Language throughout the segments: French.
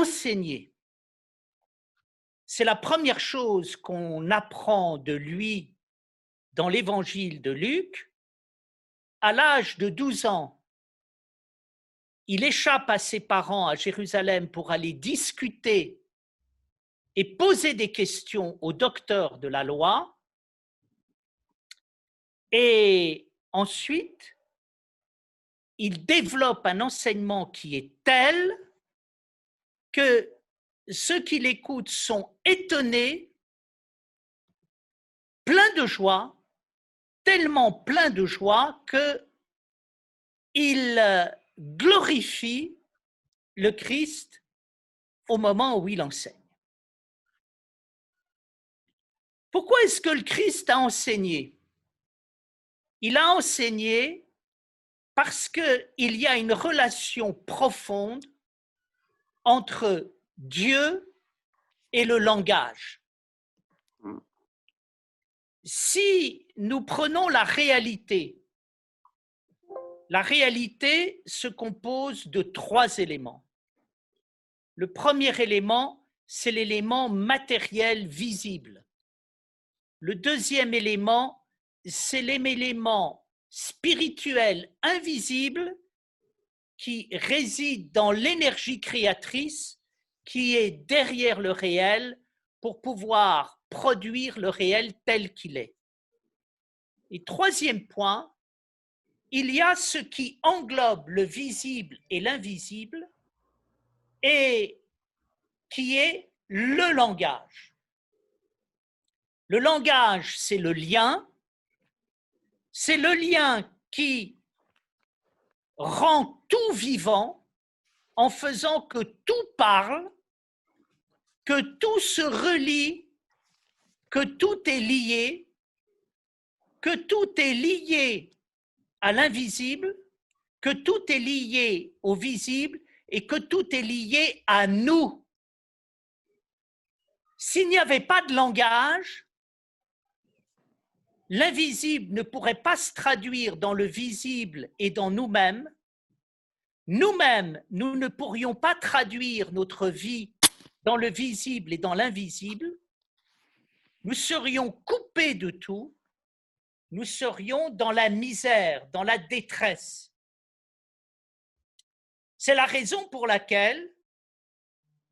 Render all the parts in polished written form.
enseigné. C'est la première chose qu'on apprend de lui dans l'évangile de Luc. À l'âge de 12 ans, il échappe à ses parents à Jérusalem pour aller discuter et poser des questions aux docteurs de la loi. Et ensuite, il développe un enseignement qui est tel que ceux qui l'écoutent sont étonnés, pleins de joie, tellement pleins de joie qu'ils glorifient le Christ au moment où il enseigne. Pourquoi est-ce que le Christ a enseigné? Il a enseigné parce qu'il y a une relation profonde entre Dieu et le langage. Si nous prenons la réalité se compose de 3 éléments. Le premier élément, c'est l'élément matériel visible. Le deuxième élément, c'est l'élément spirituel invisible qui réside dans l'énergie créatrice qui est derrière le réel pour pouvoir produire le réel tel qu'il est. Et troisième point, il y a ce qui englobe le visible et l'invisible et qui est le langage. Le langage, c'est le lien qui rend tout vivant en faisant que tout parle, que tout se relie, que tout est lié, que tout est lié à l'invisible, que tout est lié au visible et que tout est lié à nous. S'il n'y avait pas de langage, l'invisible ne pourrait pas se traduire dans le visible et dans nous-mêmes. Nous-mêmes, nous ne pourrions pas traduire notre vie dans le visible et dans l'invisible. Nous serions coupés de tout. Nous serions dans la misère, dans la détresse. C'est la raison pour laquelle,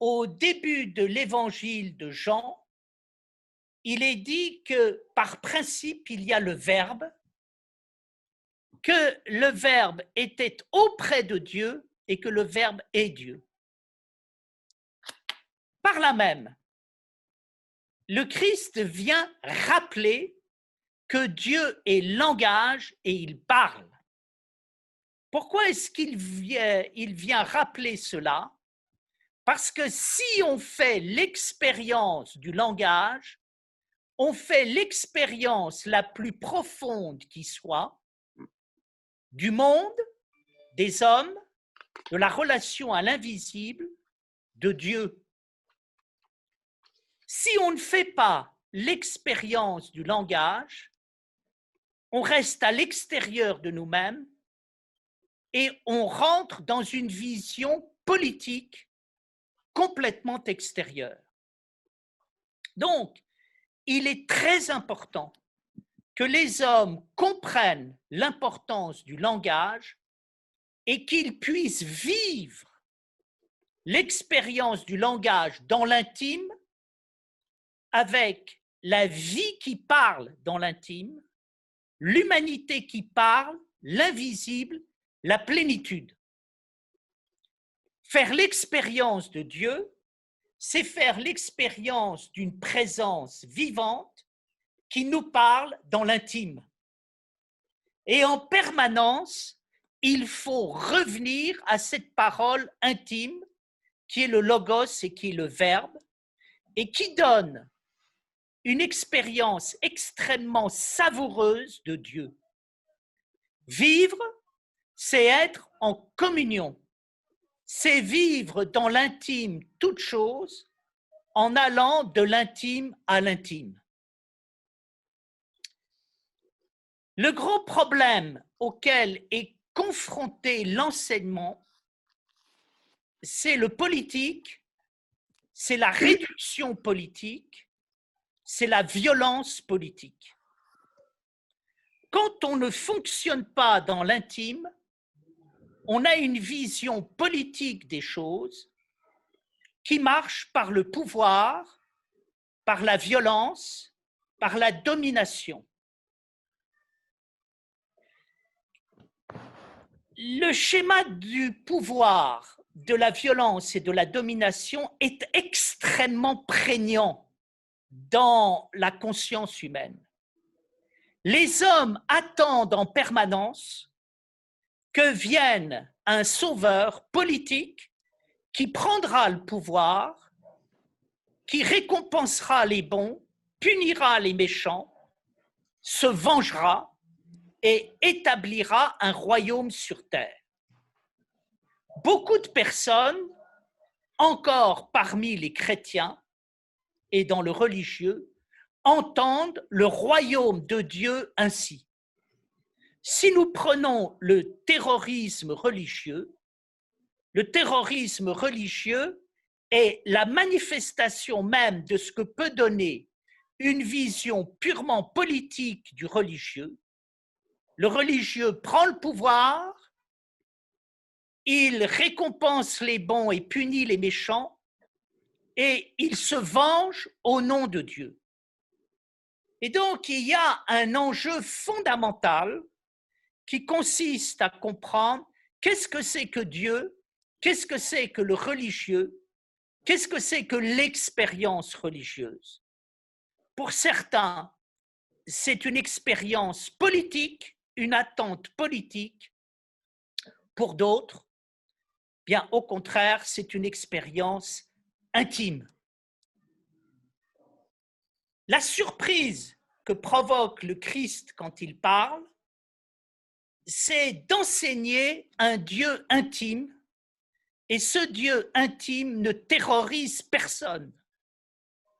au début de l'évangile de Jean, il est dit que par principe, il y a le Verbe, que le Verbe était auprès de Dieu et que le Verbe est Dieu. Par là même, le Christ vient rappeler que Dieu est langage et il parle. Pourquoi est-ce qu'il vient rappeler cela? Parce que si on fait l'expérience du langage, on fait l'expérience la plus profonde qui soit du monde, des hommes, de la relation à l'invisible, de Dieu. Si on ne fait pas l'expérience du langage, on reste à l'extérieur de nous-mêmes et on rentre dans une vision politique complètement extérieure. Donc, il est très important que les hommes comprennent l'importance du langage et qu'ils puissent vivre l'expérience du langage dans l'intime avec la vie qui parle dans l'intime, l'humanité qui parle, l'invisible, la plénitude. Faire l'expérience de Dieu, c'est faire l'expérience d'une présence vivante qui nous parle dans l'intime. Et en permanence, il faut revenir à cette parole intime qui est le logos et qui est le verbe et qui donne une expérience extrêmement savoureuse de Dieu. Vivre, c'est être en communion. C'est vivre dans l'intime toute chose en allant de l'intime à l'intime. Le gros problème auquel est confronté l'enseignement, c'est le politique c'est la réduction politique, c'est la violence politique. Quand on ne fonctionne pas dans l'intime, on a une vision politique des choses qui marche par le pouvoir, par la violence, par la domination. Le schéma du pouvoir, de la violence et de la domination est extrêmement prégnant dans la conscience humaine. Les hommes attendent en permanence que vienne un sauveur politique qui prendra le pouvoir, qui récompensera les bons, punira les méchants, se vengera et établira un royaume sur terre. Beaucoup de personnes, encore parmi les chrétiens et dans le religieux, entendent le royaume de Dieu ainsi. Si nous prenons le terrorisme religieux est la manifestation même de ce que peut donner une vision purement politique du religieux. Le religieux prend le pouvoir, il récompense les bons et punit les méchants, et il se venge au nom de Dieu. Et donc, il y a un enjeu fondamental qui consiste à comprendre qu'est-ce que c'est que Dieu, qu'est-ce que c'est que le religieux, qu'est-ce que c'est que l'expérience religieuse. Pour certains, c'est une expérience politique, une attente politique. Pour d'autres, bien au contraire, c'est une expérience intime. La surprise que provoque le Christ quand il parle, c'est d'enseigner un Dieu intime, et ce Dieu intime ne terrorise personne.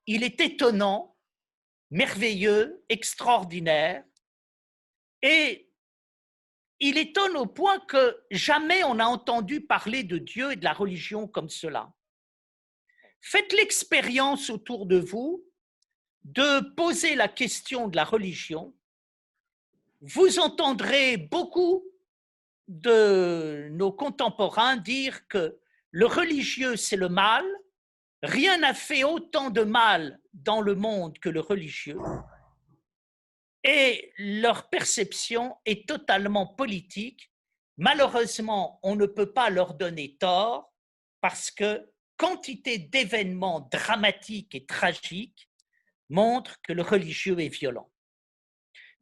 Il est étonnant, merveilleux, extraordinaire, et il étonne au point que jamais on n'a entendu parler de Dieu et de la religion comme cela. Faites l'expérience autour de vous de poser la question de la religion. Vous entendrez beaucoup de nos contemporains dire que le religieux, c'est le mal. Rien n'a fait autant de mal dans le monde que le religieux. Et leur perception est totalement politique. Malheureusement, on ne peut pas leur donner tort parce que quantité d'événements dramatiques et tragiques montrent que le religieux est violent.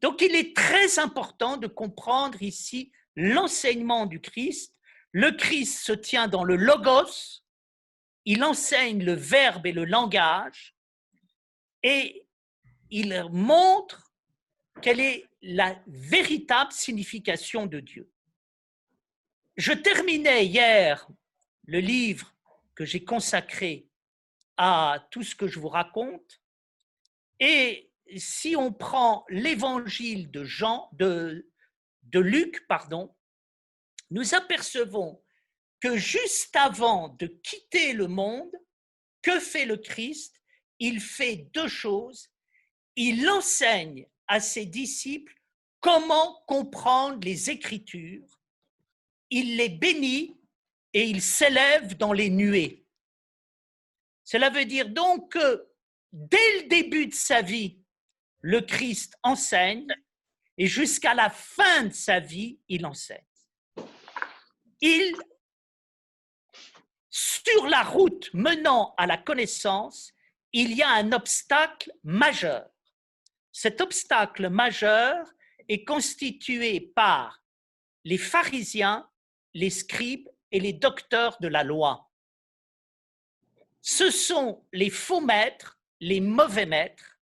Donc, il est très important de comprendre ici l'enseignement du Christ. Le Christ se tient dans le logos, il enseigne le verbe et le langage, et il montre quelle est la véritable signification de Dieu. Je terminais hier le livre que j'ai consacré à tout ce que je vous raconte, et si on prend l'évangile de Luc, nous apercevons que juste avant de quitter le monde, que fait le Christ? Il fait deux choses. Il enseigne à ses disciples comment comprendre les Écritures. Il les bénit et il s'élève dans les nuées. Cela veut dire donc que dès le début de sa vie, le Christ enseigne et jusqu'à la fin de sa vie, il enseigne. Sur la route menant à la connaissance, il y a un obstacle majeur. Cet obstacle majeur est constitué par les pharisiens, les scribes et les docteurs de la loi. Ce sont les faux maîtres, les mauvais maîtres,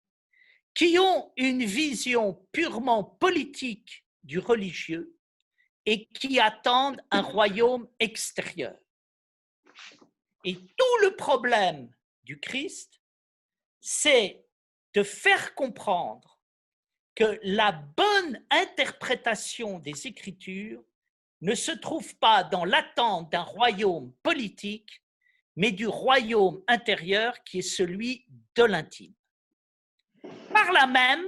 qui ont une vision purement politique du religieux et qui attendent un royaume extérieur. Et tout le problème du Christ, c'est de faire comprendre que la bonne interprétation des Écritures ne se trouve pas dans l'attente d'un royaume politique, mais du royaume intérieur qui est celui de l'intime. Par là même,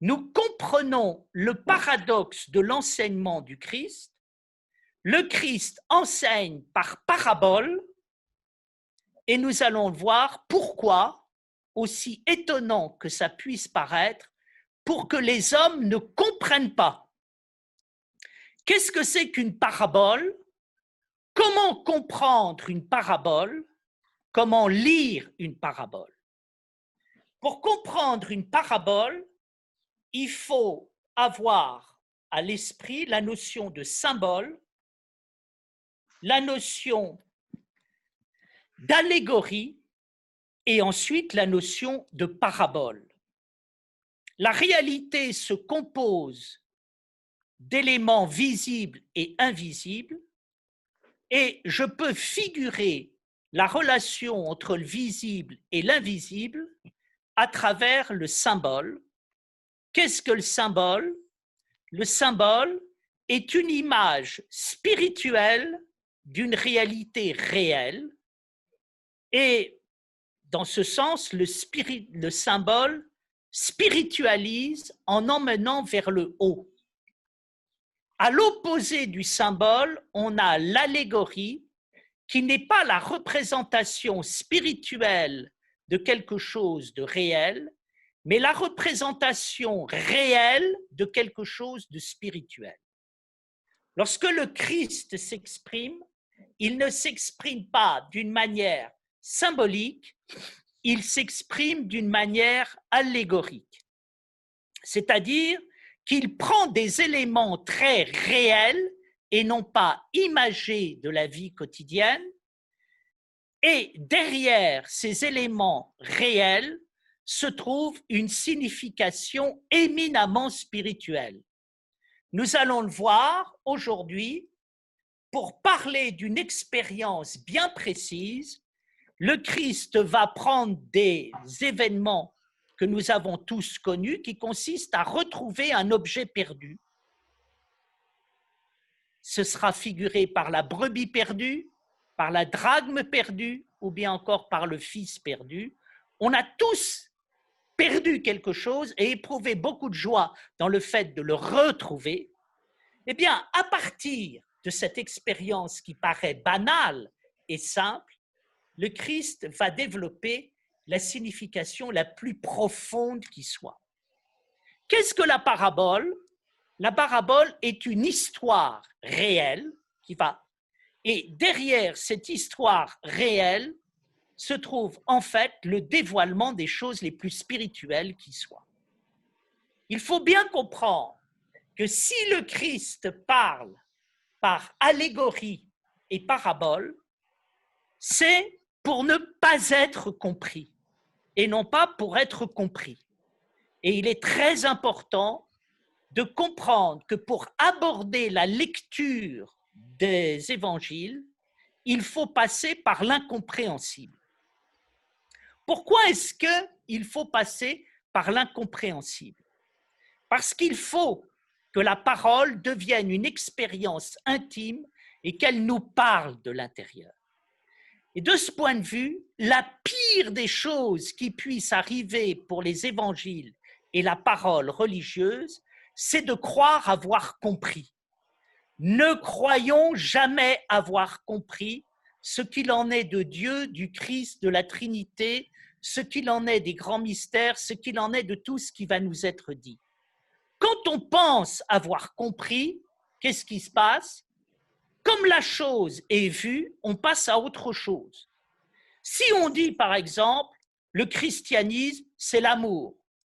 nous comprenons le paradoxe de l'enseignement du Christ. Le Christ enseigne par parabole et nous allons voir pourquoi, aussi étonnant que ça puisse paraître, pour que les hommes ne comprennent pas. Qu'est-ce que c'est qu'une parabole? Comment comprendre une parabole? Comment lire une parabole? Pour comprendre une parabole, il faut avoir à l'esprit la notion de symbole, la notion d'allégorie et ensuite la notion de parabole. La réalité se compose d'éléments visibles et invisibles et je peux figurer la relation entre le visible et l'invisible à travers le symbole. Qu'est-ce que le symbole? Le symbole est une image spirituelle d'une réalité réelle et dans ce sens, le symbole spiritualise en emmenant vers le haut. À l'opposé du symbole, on a l'allégorie qui n'est pas la représentation spirituelle de quelque chose de réel, mais la représentation réelle de quelque chose de spirituel. Lorsque le Christ s'exprime, il ne s'exprime pas d'une manière symbolique, il s'exprime d'une manière allégorique. C'est-à-dire qu'il prend des éléments très réels et non pas imagés de la vie quotidienne, et derrière ces éléments réels se trouve une signification éminemment spirituelle. Nous allons le voir aujourd'hui pour parler d'une expérience bien précise. Le Christ va prendre des événements que nous avons tous connus qui consistent à retrouver un objet perdu. Ce sera figuré par la brebis perdue, par la drachme perdue ou bien encore par le fils perdu. On a tous perdu quelque chose et éprouvé beaucoup de joie dans le fait de le retrouver. Eh bien, à partir de cette expérience qui paraît banale et simple, le Christ va développer la signification la plus profonde qui soit. Qu'est-ce que la parabole? La parabole est une histoire réelle qui va, et derrière cette histoire réelle se trouve en fait le dévoilement des choses les plus spirituelles qui soient. Il faut bien comprendre que si le Christ parle par allégorie et parabole, c'est pour ne pas être compris et non pas pour être compris. Et il est très important de comprendre que pour aborder la lecture des évangiles, il faut passer par l'incompréhensible. Pourquoi est-ce qu'il faut passer par l'incompréhensible? Parce qu'il faut que la parole devienne une expérience intime et qu'elle nous parle de l'intérieur. Et de ce point de vue, la pire des choses qui puissent arriver pour les évangiles et la parole religieuse, c'est de croire avoir compris. Ne croyons jamais avoir compris ce qu'il en est de Dieu, du Christ, de la Trinité, ce qu'il en est des grands mystères, ce qu'il en est de tout ce qui va nous être dit. Quand on pense avoir compris, qu'est-ce qui se passe? Comme la chose est vue, on passe à autre chose. Si on dit, par exemple, le christianisme, c'est l'amour,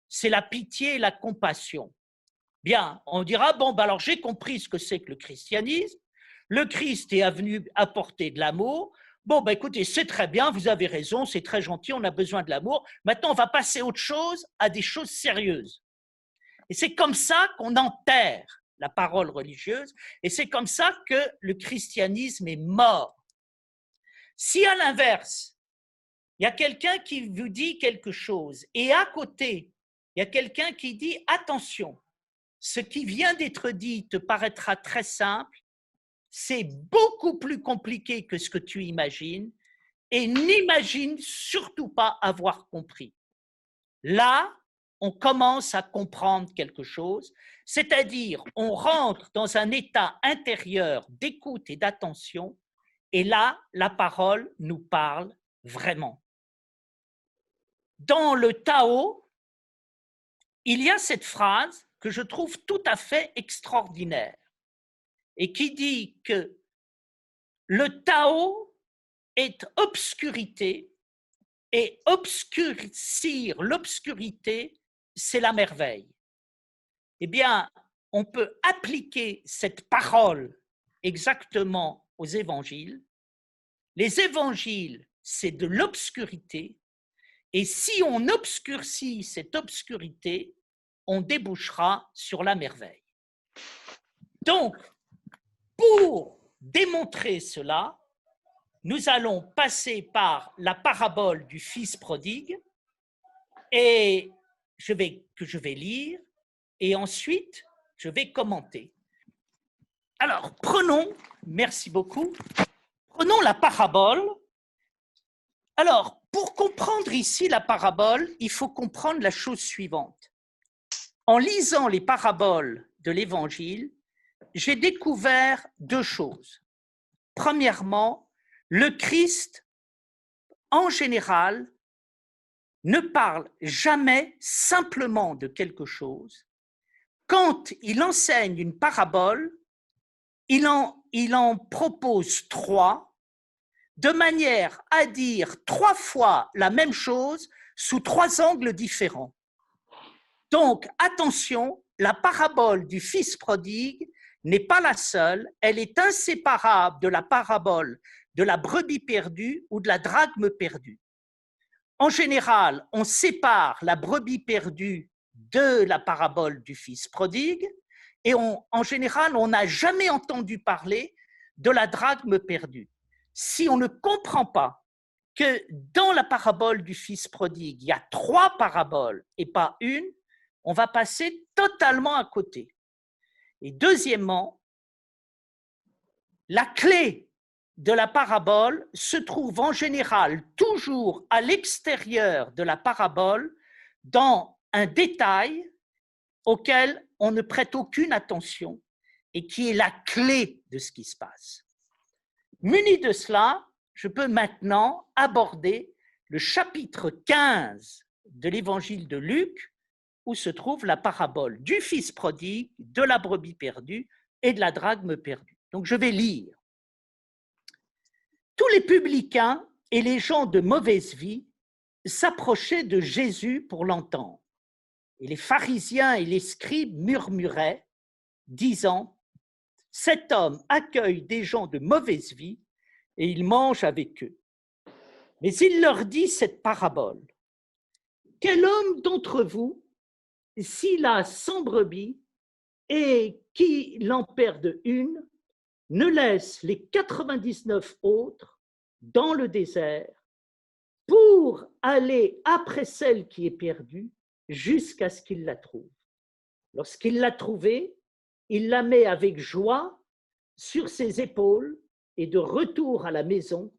c'est la pitié et la compassion, bien, on dira, bon, ben alors j'ai compris ce que c'est que le christianisme, le Christ est venu apporter de l'amour, bon, ben écoutez, c'est très bien, vous avez raison, c'est très gentil, on a besoin de l'amour, maintenant on va passer à autre chose, à des choses sérieuses. Et c'est comme ça qu'on enterre la parole religieuse, et c'est comme ça que le christianisme est mort. Si à l'inverse, il y a quelqu'un qui vous dit quelque chose, et à côté, il y a quelqu'un qui dit « Attention, ce qui vient d'être dit te paraîtra très simple, c'est beaucoup plus compliqué que ce que tu imagines, et n'imagine surtout pas avoir compris. Là, on commence à comprendre quelque chose, c'est-à-dire on rentre dans un état intérieur d'écoute et d'attention, et là, la parole nous parle vraiment. Dans le Tao, il y a cette phrase que je trouve tout à fait extraordinaire et qui dit que le Tao est obscurité et obscurcir l'obscurité, c'est la merveille. Eh bien, on peut appliquer cette parole exactement aux évangiles. Les évangiles, c'est de l'obscurité, et si on obscurcit cette obscurité, on débouchera sur la merveille. Donc, pour démontrer cela, nous allons passer par la parabole du fils prodigue et que je vais lire et ensuite je vais commenter. Alors, merci beaucoup, prenons la parabole. Alors, pour comprendre ici la parabole, il faut comprendre la chose suivante. En lisant les paraboles de l'Évangile, j'ai découvert deux choses. Premièrement, le Christ, en général, ne parle jamais simplement de quelque chose. Quand il enseigne une parabole, il en propose trois, de manière à dire trois fois la même chose sous trois angles différents. Donc, attention, la parabole du fils prodigue n'est pas la seule, elle est inséparable de la parabole de la brebis perdue ou de la drachme perdue. En général, on sépare la brebis perdue de la parabole du fils prodigue et en général, on n'a jamais entendu parler de la drachme perdue. Si on ne comprend pas que dans la parabole du fils prodigue, il y a trois paraboles et pas une, on va passer totalement à côté. Et deuxièmement, la clé de la parabole se trouve en général toujours à l'extérieur de la parabole, dans un détail auquel on ne prête aucune attention et qui est la clé de ce qui se passe. Muni de cela, je peux maintenant aborder le chapitre 15 de l'évangile de Luc, où se trouve la parabole du fils prodigue, de la brebis perdue et de la drachme perdue. Donc je vais lire. Tous les publicains et les gens de mauvaise vie s'approchaient de Jésus pour l'entendre. Et les pharisiens et les scribes murmuraient, disant, « Cet homme accueille des gens de mauvaise vie et il mange avec eux. » Mais il leur dit cette parabole. « Quel homme d'entre vous, s'il a 100 brebis et qu'il en perde une, ne laisse les 99 autres dans le désert pour aller après celle qui est perdue jusqu'à ce qu'il la trouve. Lorsqu'il l'a trouvée, il la met avec joie sur ses épaules et de retour à la maison,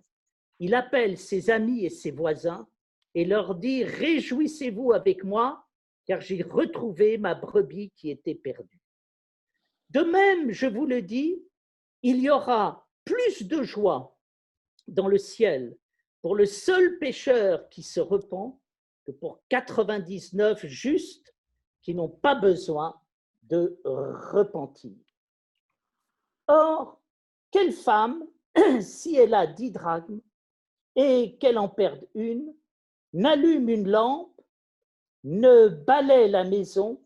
il appelle ses amis et ses voisins et leur dit « Réjouissez-vous avec moi, car j'ai retrouvé ma brebis qui était perdue. » De même, je vous le dis, il y aura plus de joie dans le ciel pour le seul pécheur qui se repent que pour 99 justes qui n'ont pas besoin de repentir. Or, quelle femme, si elle a 10 drachmes et qu'elle en perde une, n'allume une lampe, ne balaie la maison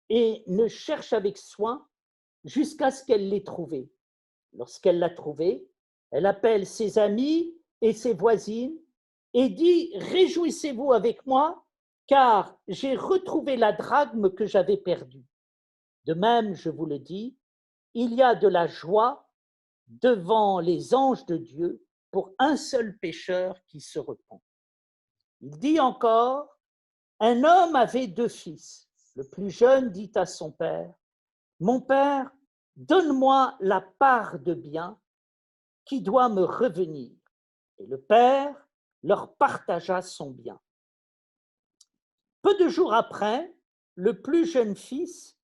et ne cherche avec soin jusqu'à ce qu'elle l'ait trouvée. Lorsqu'elle l'a trouvée, elle appelle ses amis et ses voisines et dit « Réjouissez-vous avec moi, car j'ai retrouvé la drachme que j'avais perdue. » De même, je vous le dis, il y a de la joie devant les anges de Dieu pour un seul pécheur qui se repent. Il dit encore, un homme avait 2 fils. Le plus jeune dit à son père, « Mon père, donne-moi la part de bien qui doit me revenir. » Et le père leur partagea son bien. Peu de jours après, le plus jeune fils,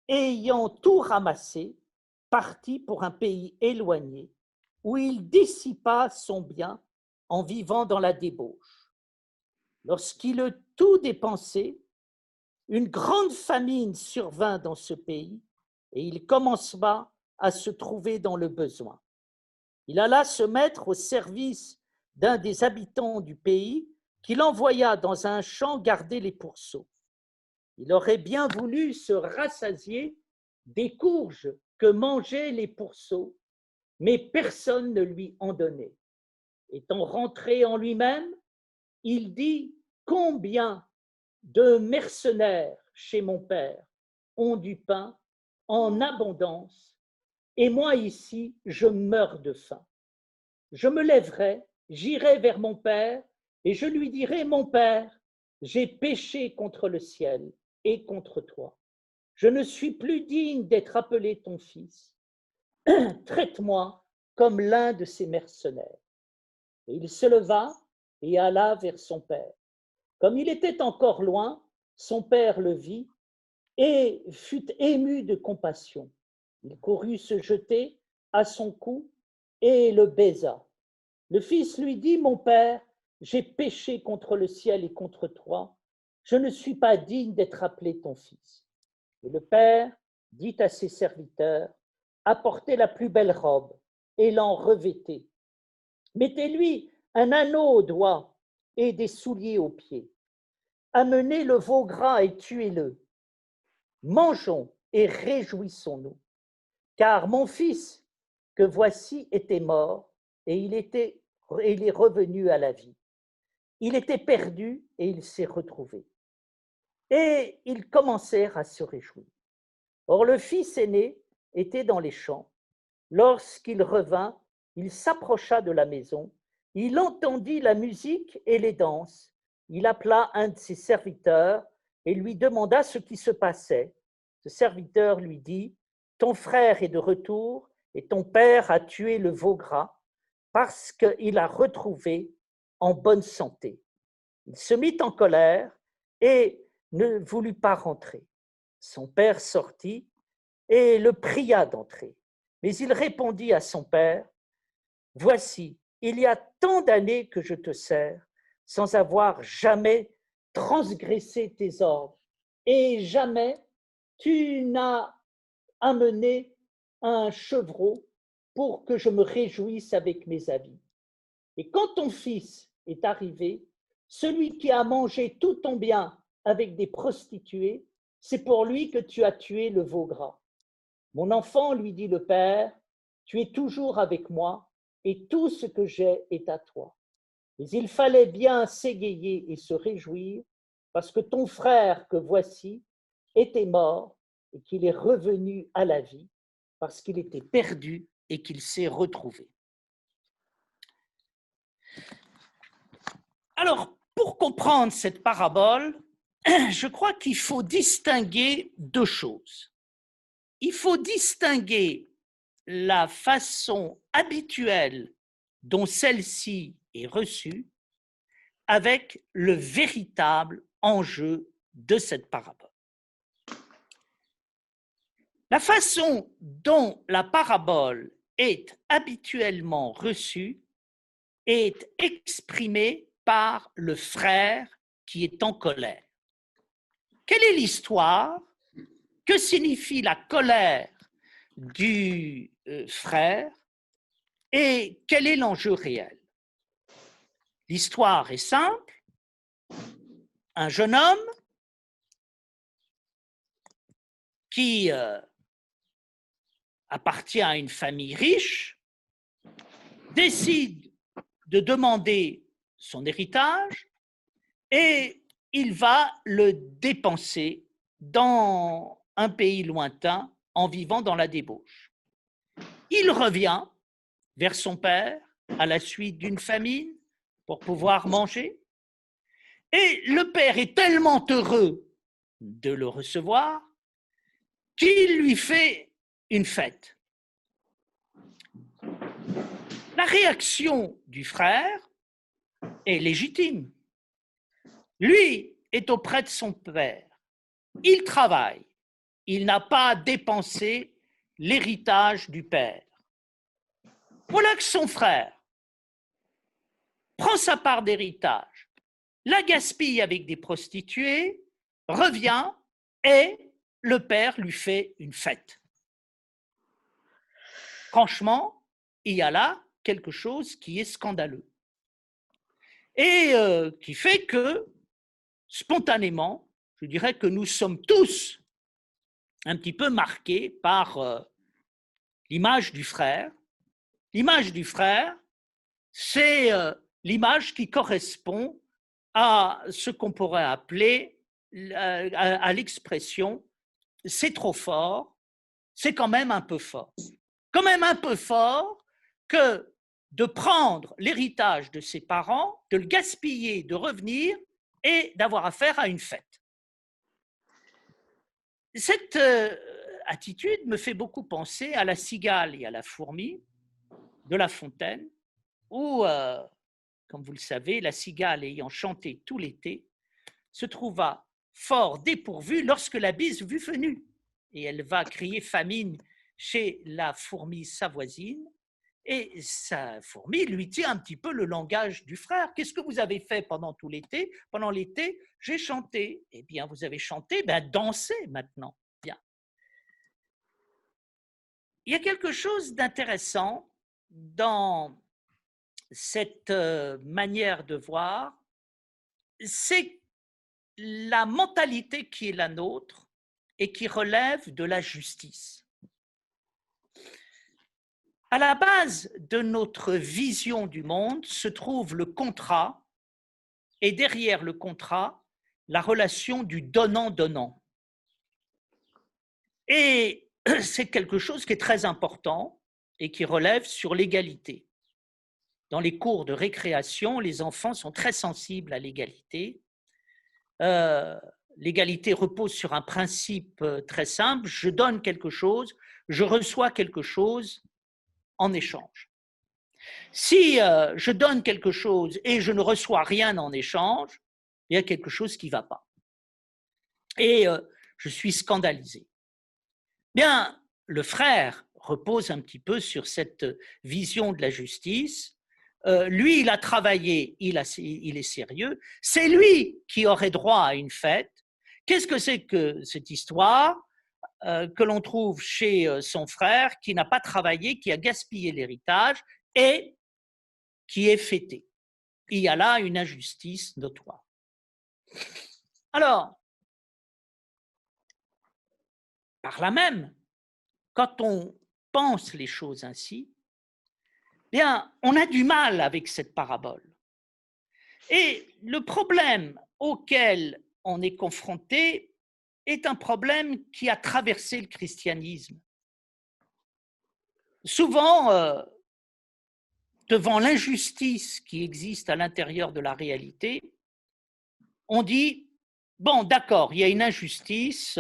ayant tout ramassé, partit pour un pays éloigné, où il dissipa son bien en vivant dans la débauche. Lorsqu'il eut tout dépensé, une grande famine survint dans ce pays et il commença à se trouver dans le besoin. Il alla se mettre au service d'un des habitants du pays qu'il envoya dans un champ garder les pourceaux. Il aurait bien voulu se rassasier des courges que mangeaient les pourceaux, mais personne ne lui en donnait. Étant rentré en lui-même, il dit « Combien de mercenaires chez mon père ont du pain en abondance, et moi ici, je meurs de faim. Je me lèverai, j'irai vers mon père, et je lui dirai, mon père, j'ai péché contre le ciel et contre toi. Je ne suis plus digne d'être appelé ton fils. Traite-moi comme l'un de ces mercenaires. Et il se leva et alla vers son père. Comme il était encore loin, son père le vit et fut ému de compassion. Il courut se jeter à son cou et le baisa. Le fils lui dit, mon père, j'ai péché contre le ciel et contre toi. Je ne suis pas digne d'être appelé ton fils. Et le père dit à ses serviteurs, apportez la plus belle robe et l'en revêtez. Mettez-lui un anneau au doigt et des souliers aux pieds. Amenez le veau gras et tuez-le. Mangeons et réjouissons-nous, car mon fils que voici était mort et il est revenu à la vie. Il était perdu et il s'est retrouvé. Et ils commencèrent à se réjouir. Or le fils aîné était dans les champs. Lorsqu'il revint, il s'approcha de la maison. Il entendit la musique et les danses. Il appela un de ses serviteurs et lui demanda ce qui se passait. Ce serviteur lui dit, ton frère est de retour et ton père a tué le veau gras parce qu'il a retrouvé en bonne santé. Il se mit en colère et ne voulut pas rentrer. Son père sortit et le pria d'entrer. Mais il répondit à son père, « Voici, il y a tant d'années que je te sers, sans avoir jamais transgressé tes ordres, et jamais tu n'as amené un chevreau pour que je me réjouisse avec mes amis. Et quand ton fils est arrivé, celui qui a mangé tout ton bien avec des prostituées, c'est pour lui que tu as tué le veau gras. Mon enfant, lui dit le père, tu es toujours avec moi et tout ce que j'ai est à toi. Mais il fallait bien s'égayer et se réjouir parce que ton frère que voici était mort et qu'il est revenu à la vie parce qu'il était perdu et qu'il s'est retrouvé. Alors, pour comprendre cette parabole, je crois qu'il faut distinguer deux choses. Il faut distinguer la façon habituelle dont celle-ci est reçue avec le véritable enjeu de cette parabole. La façon dont la parabole est habituellement reçue est exprimée par le frère qui est en colère. Quelle est l'histoire? Que signifie la colère du frère et quel est l'enjeu réel? L'histoire est simple. Un jeune homme qui appartient à une famille riche décide de demander son héritage et il va le dépenser dans un pays lointain en vivant dans la débauche. Il revient vers son père à la suite d'une famine pour pouvoir manger et le père est tellement heureux de le recevoir qu'il lui fait une fête. La réaction du frère est légitime. Lui est auprès de son père. Il travaille. Il n'a pas dépensé l'héritage du père. Voilà que son frère prend sa part d'héritage, la gaspille avec des prostituées, revient et le père lui fait une fête. Franchement, il y a là quelque chose qui est scandaleux et qui fait que, spontanément, je dirais que nous sommes tous un petit peu marqués par l'image du frère. L'image du frère, c'est l'image qui correspond à ce qu'on pourrait appeler à l'expression « c'est trop fort », c'est quand même un peu fort. Quand même un peu fort que de prendre l'héritage de ses parents, de le gaspiller, de revenir et d'avoir affaire à une fête. Cette attitude me fait beaucoup penser à la cigale et à la fourmi de La Fontaine, où, comme vous le savez, la cigale ayant chanté tout l'été, se trouva fort dépourvue lorsque la bise fut venue. Et elle va crier famine chez la fourmi sa voisine, et sa fourmi lui tient un petit peu le langage du frère. Qu'est-ce que vous avez fait pendant tout l'été? Pendant l'été, j'ai chanté. Eh bien, vous avez chanté, ben dansez maintenant. Bien. Il y a quelque chose d'intéressant dans cette manière de voir, c'est la mentalité qui est la nôtre et qui relève de la justice. À la base de notre vision du monde se trouve le contrat et derrière le contrat, la relation du donnant-donnant. Et c'est quelque chose qui est très important et qui relève sur l'égalité. Dans les cours de récréation, les enfants sont très sensibles à l'égalité. L'égalité repose sur un principe très simple, je donne quelque chose, je reçois quelque chose en échange. Si je donne quelque chose et je ne reçois rien en échange, il y a quelque chose qui ne va pas. Et je suis scandalisé. Bien, le frère repose un petit peu sur cette vision de la justice. Lui, il a travaillé, il est sérieux. C'est lui qui aurait droit à une fête. Qu'est-ce que c'est que cette histoire que l'on trouve chez son frère qui n'a pas travaillé, qui a gaspillé l'héritage et qui est fêté? Il y a là une injustice notoire. Alors, par là même, quand on pense les choses ainsi, bien, on a du mal avec cette parabole. Et le problème auquel on est confronté est un problème qui a traversé le christianisme. Souvent, devant l'injustice qui existe à l'intérieur de la réalité, on dit, bon, d'accord, il y a une injustice,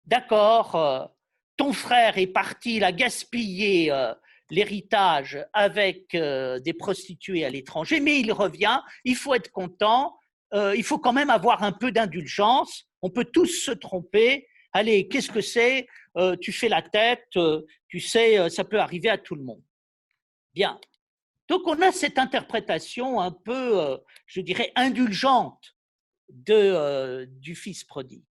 d'accord, ton frère est parti, il a gaspillé l'héritage avec des prostituées à l'étranger, mais il revient, il faut être content, il faut quand même avoir un peu d'indulgence, on peut tous se tromper, allez, qu'est-ce que c'est, tu fais la tête, tu sais, ça peut arriver à tout le monde. Bien. Donc on a cette interprétation un peu, je dirais, indulgente du fils prodigue.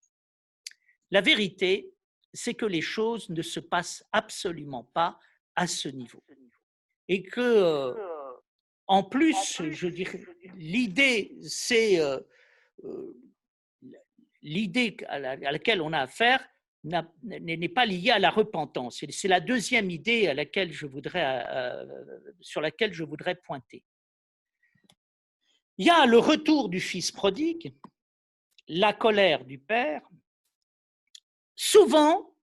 La vérité, c'est que les choses ne se passent absolument pas à ce niveau. Et que, en plus, je dirais, l'idée, c'est l'idée à laquelle on a affaire n'est pas liée à la repentance. C'est la deuxième idée à laquelle sur laquelle je voudrais pointer. Il y a le retour du fils prodigue, la colère du père. Souvent,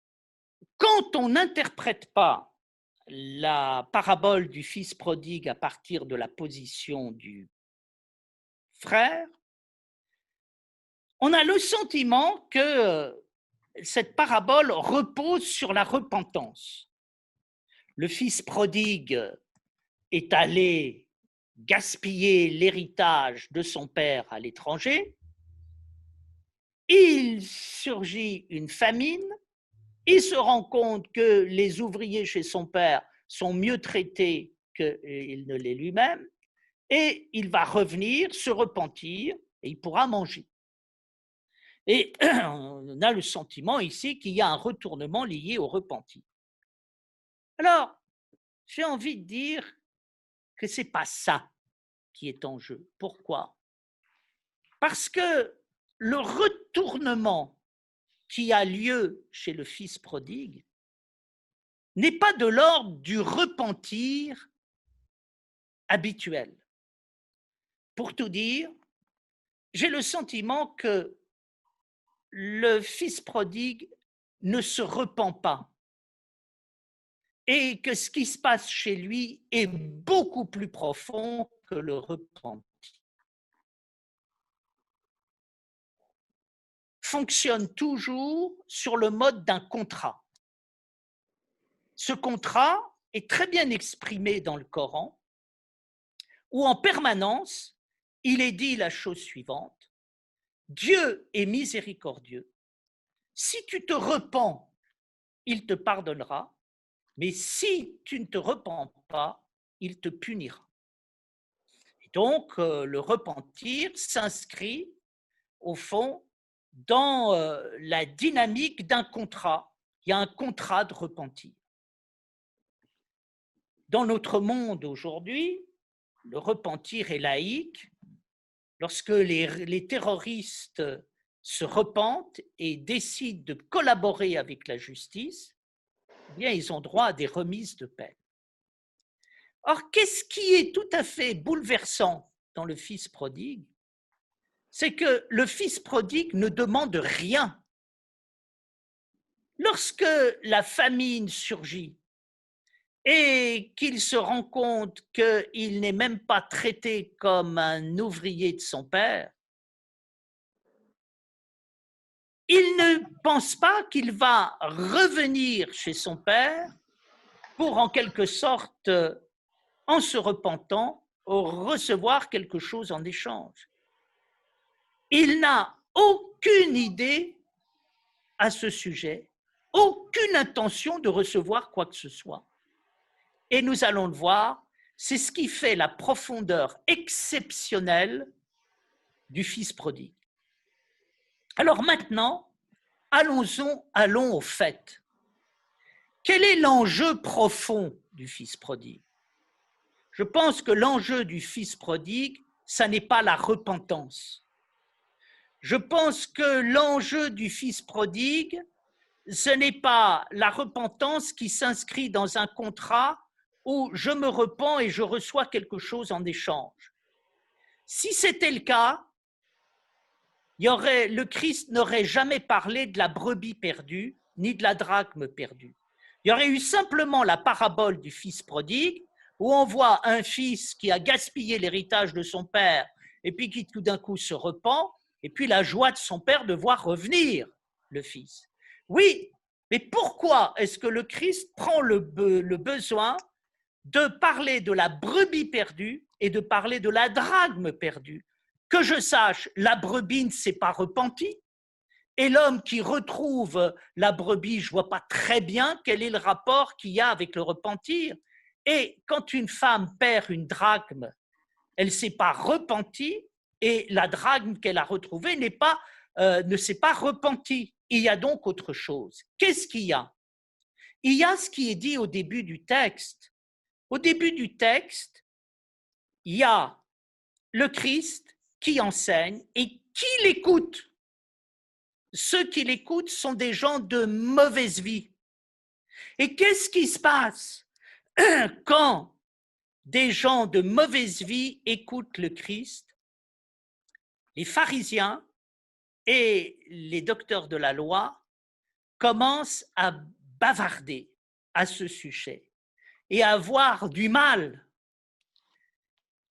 quand on n'interprète pas la parabole du fils prodigue à partir de la position du frère, on a le sentiment que cette parabole repose sur la repentance. Le fils prodigue est allé gaspillé l'héritage de son père à l'étranger. Il surgit une famine, il se rend compte que les ouvriers chez son père sont mieux traités qu'il ne l'est lui-même, et il va revenir, se repentir, et il pourra manger. Et on a le sentiment ici qu'il y a un retournement lié au repenti. Alors, j'ai envie de dire que ce n'est pas ça qui est en jeu. Pourquoi? Parce que le retournement qui a lieu chez le fils prodigue n'est pas de l'ordre du repentir habituel. Pour tout dire, j'ai le sentiment que le fils prodigue ne se repent pas et que ce qui se passe chez lui est beaucoup plus profond que le repenti. Fonctionne toujours sur le mode d'un contrat. Ce contrat est très bien exprimé dans le Coran, où en permanence, il est dit la chose suivante: Dieu est miséricordieux. Si tu te repens, il te pardonnera, mais si tu ne te repens pas, il te punira. Et donc, le repentir s'inscrit, au fond, dans la dynamique d'un contrat. Il y a un contrat de repentir. Dans notre monde aujourd'hui, le repentir est laïque. Lorsque les terroristes se repentent et décident de collaborer avec la justice, eh bien, ils ont droit à des remises de peine. Or, qu'est-ce qui est tout à fait bouleversant dans le fils prodigue? C'est que le fils prodigue ne demande rien. Lorsque la famine surgit et qu'il se rend compte qu'il n'est même pas traité comme un ouvrier de son père, il ne pense pas qu'il va revenir chez son père pour, en quelque sorte, en se repentant, recevoir quelque chose en échange. Il n'a aucune idée à ce sujet, aucune intention de recevoir quoi que ce soit. Et nous allons le voir, c'est ce qui fait la profondeur exceptionnelle du fils prodigue. Alors maintenant, allons au fait. Quel est l'enjeu profond du fils prodigue? Je pense que l'enjeu du fils prodigue, ça n'est pas la repentance. Je pense que l'enjeu du fils prodigue, ce n'est pas la repentance qui s'inscrit dans un contrat où je me repens et je reçois quelque chose en échange. Si c'était le cas, le Christ n'aurait jamais parlé de la brebis perdue ni de la drachme perdue. Il y aurait eu simplement la parabole du fils prodigue où on voit un fils qui a gaspillé l'héritage de son père et puis qui tout d'un coup se repent, et puis la joie de son père de voir revenir le fils. Oui, mais pourquoi est-ce que le Christ prend le besoin de parler de la brebis perdue et de parler de la drachme perdue? Que je sache, la brebis ne s'est pas repentie, et l'homme qui retrouve la brebis, je ne vois pas très bien quel est le rapport qu'il y a avec le repentir. Et quand une femme perd une drachme, elle ne s'est pas repentie, et la drachme qu'elle a retrouvée ne s'est pas repentie. Il y a donc autre chose. Qu'est-ce qu'il y a? Il y a ce qui est dit au début du texte. Au début du texte, il y a le Christ qui enseigne et qui l'écoute. Ceux qui l'écoutent sont des gens de mauvaise vie. Et qu'est-ce qui se passe quand des gens de mauvaise vie écoutent le Christ? Les pharisiens et les docteurs de la loi commencent à bavarder à ce sujet et à avoir du mal.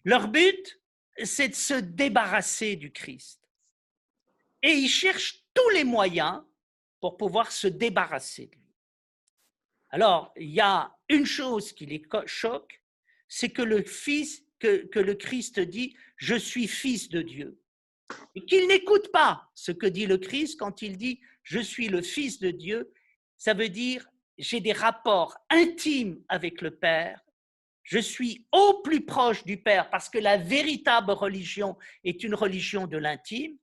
Leur but, c'est de se débarrasser du Christ. Et ils cherchent tous les moyens pour pouvoir se débarrasser de lui. Alors, il y a une chose qui les choque, c'est que le que le Christ dit « Je suis fils de Dieu ». Et qu'il n'écoute pas ce que dit le Christ quand il dit « Je suis le fils de Dieu », ça veut dire « J'ai des rapports intimes avec le Père ». Je suis au plus proche du Père parce que la véritable religion est une religion de l'intime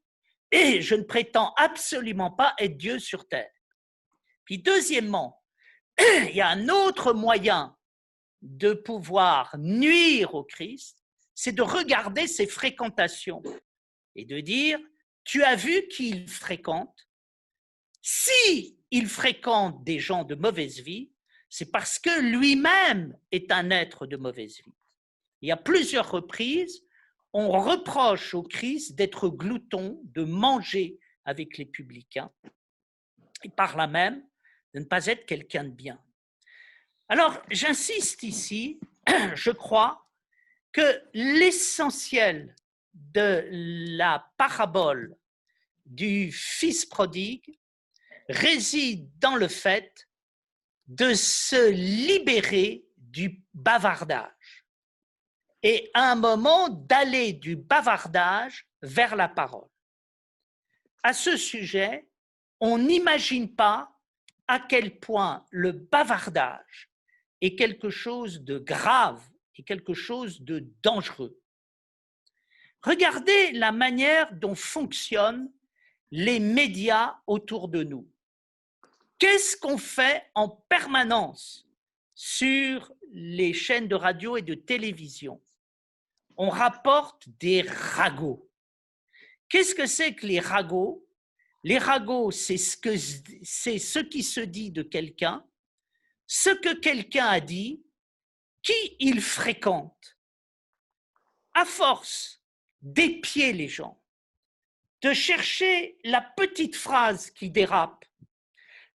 et je ne prétends absolument pas être Dieu sur terre. Puis deuxièmement, il y a un autre moyen de pouvoir nuire au Christ, c'est de regarder ses fréquentations et de dire, tu as vu qui il fréquente? Si il fréquente des gens de mauvaise vie, c'est parce que lui-même est un être de mauvaise vie. Il y a plusieurs reprises, on reproche au Christ d'être glouton, de manger avec les publicains, et par là même de ne pas être quelqu'un de bien. Alors, j'insiste ici, je crois que l'essentiel de la parabole du fils prodigue réside dans le fait de se libérer du bavardage et à un moment d'aller du bavardage vers la parole. À ce sujet, on n'imagine pas à quel point le bavardage est quelque chose de grave et quelque chose de dangereux. Regardez la manière dont fonctionnent les médias autour de nous. Qu'est-ce qu'on fait en permanence sur les chaînes de radio et de télévision? On rapporte des ragots. Qu'est-ce que c'est que les ragots? Les ragots, c'est ce qui se dit de quelqu'un, ce que quelqu'un a dit, qui il fréquente. À force d'épier les gens, de chercher la petite phrase qui dérape,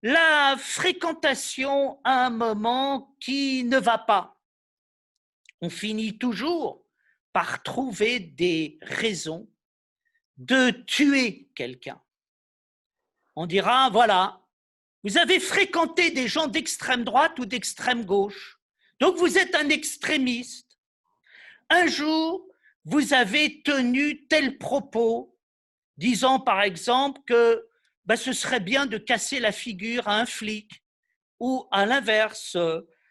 la fréquentation à un moment qui ne va pas, on finit toujours par trouver des raisons de tuer quelqu'un. On dira, voilà, vous avez fréquenté des gens d'extrême droite ou d'extrême gauche, donc vous êtes un extrémiste. Un jour, vous avez tenu tel propos, disant par exemple que ce serait bien de casser la figure à un flic, ou à l'inverse,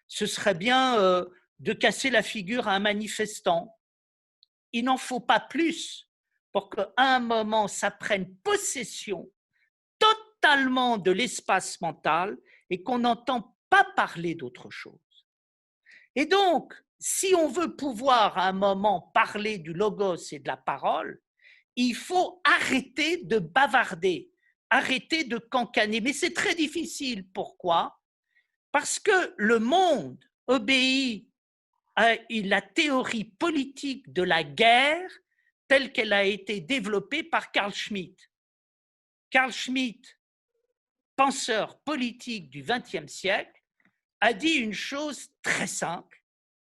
ce serait bien de casser la figure à un manifestant. Il n'en faut pas plus pour qu'à un moment, ça prenne possession totalement de l'espace mental et qu'on n'entend pas parler d'autre chose. Et donc, si on veut pouvoir à un moment parler du logos et de la parole, il faut arrêter de bavarder, arrêter de cancaner. Mais c'est très difficile. Pourquoi? Parce que le monde obéit à la théorie politique de la guerre telle qu'elle a été développée par Carl Schmitt. Carl Schmitt, penseur politique du XXe siècle, a dit une chose très simple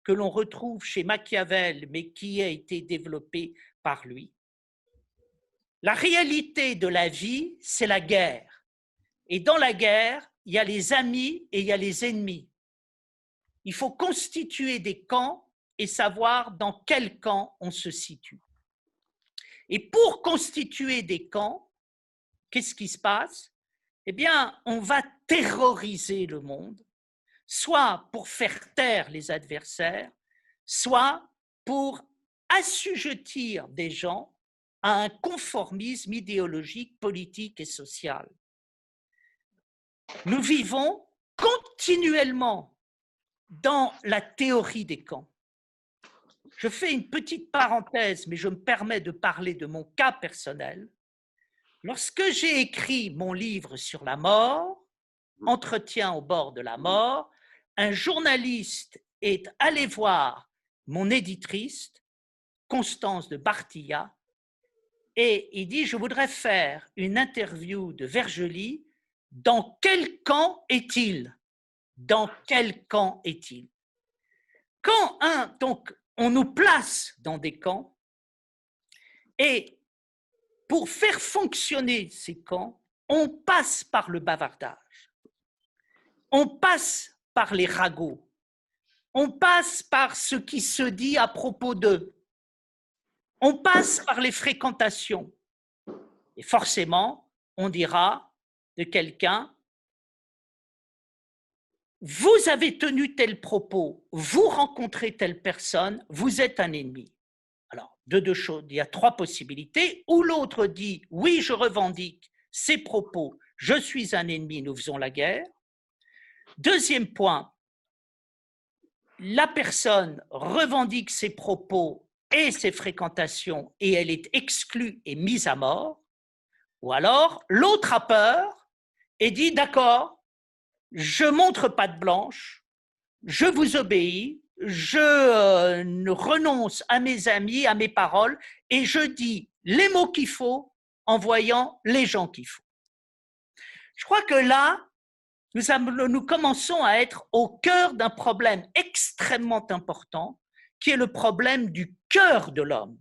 que l'on retrouve chez Machiavel, mais qui a été développée par lui. La réalité de la vie, c'est la guerre. Et dans la guerre, il y a les amis et il y a les ennemis. Il faut constituer des camps et savoir dans quel camp on se situe. Et pour constituer des camps, qu'est-ce qui se passe? Eh bien, on va terroriser le monde, soit pour faire taire les adversaires, soit pour assujettir des gens à un conformisme idéologique, politique et social. Nous vivons continuellement dans la théorie des camps. Je fais une petite parenthèse, mais je me permets de parler de mon cas personnel. Lorsque j'ai écrit mon livre sur la mort, Entretien au bord de la mort, un journaliste est allé voir mon éditrice, Constance de Bartilla, et il dit « Je voudrais faire une interview de Vergely. Dans quel camp est-il? Dans quel camp est-il » Quand donc, on nous place dans des camps, et pour faire fonctionner ces camps, on passe par le bavardage. On passe par les ragots, on passe par ce qui se dit à propos d'eux. On passe par les fréquentations. Et forcément, on dira de quelqu'un, vous avez tenu tel propos, vous rencontrez telle personne, vous êtes un ennemi. Alors, de deux choses, il y a trois possibilités. Ou l'autre dit, oui, je revendique ces propos, je suis un ennemi, nous faisons la guerre. Deuxième point, la personne revendique ses propos et ses fréquentations et elle est exclue et mise à mort. Ou alors, l'autre a peur et dit, d'accord, je montre patte blanche, je vous obéis, je renonce à mes amis, à mes paroles, et je dis les mots qu'il faut en voyant les gens qu'il faut. Je crois que là, nous commençons à être au cœur d'un problème extrêmement important, qui est le problème du cœur de l'homme.